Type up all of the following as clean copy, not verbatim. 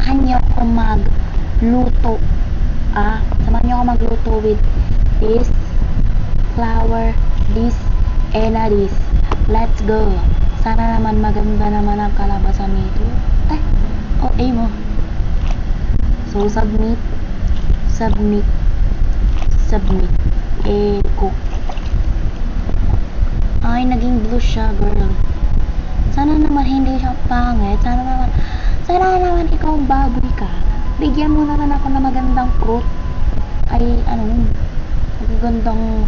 samahan niyo ako magluto. Samahan niyo ako magluto with this flour, this, and this. Let's go. Sana naman maganda naman ang kalabasan nito. OA mo. So, submit. Cook. Ay, naging blue siya, girl. Sana naman hindi siya pangit. Sana naman ikaw baboy ka. Bigyan mo naman ako ng magandang fruit. Ay, magandang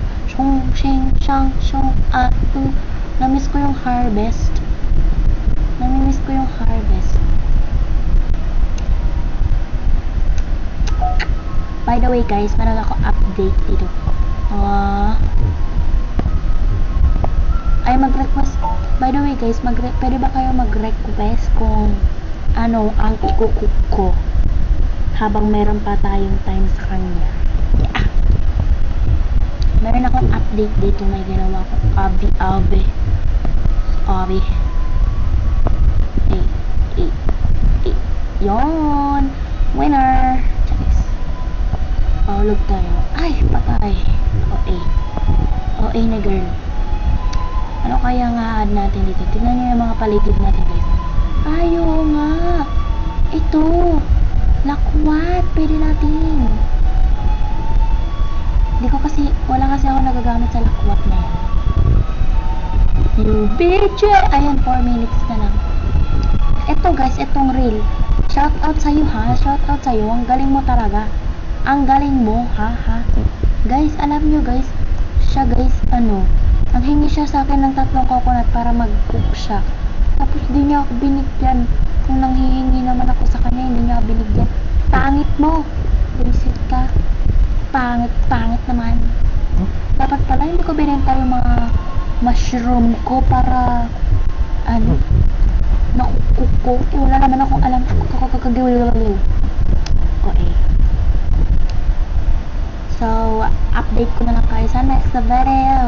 Namiss ko yung harvest. By the way, guys, meron ako update dito. Mag-request. By the way, guys, pwede ba kayo mag-request kung ano ang ikukook ko habang meron pa tayong time sa kanya. Meron akong update dito. May ginawa ko abi. Yon, winner. Guys, paulog tayo. Ay, patay. OA na, girl. Ano kaya nga add natin dito? Tignan nyo yung mga paligid natin, guys. Ayaw nga. Ito. Lakwat. Pwede natin. Wala kasi ako nagagamit sa lakwat na yan. You bitch! Ayan, 4 minutes na lang. Ito, guys, itong reel. Shout out sa'yo, ha? Shout out sa'yo. Ang galing mo talaga. Ang galing mo, ha? Guys, alam nyo, guys, siya, guys, nanghingi siya sa akin ng 3 coconut para mag-cook siya. Tapos di niya ako binigyan. Kung nanghihingi naman ako sa kanya, hindi niya ako binigyan. Pangit mo. Buisit ka. Pangit naman. Dapat pala hindi ko binenta yung mga mushroom ko para nakukook ko. Wala naman akong alam. So, update ko na lang kayo sa next video.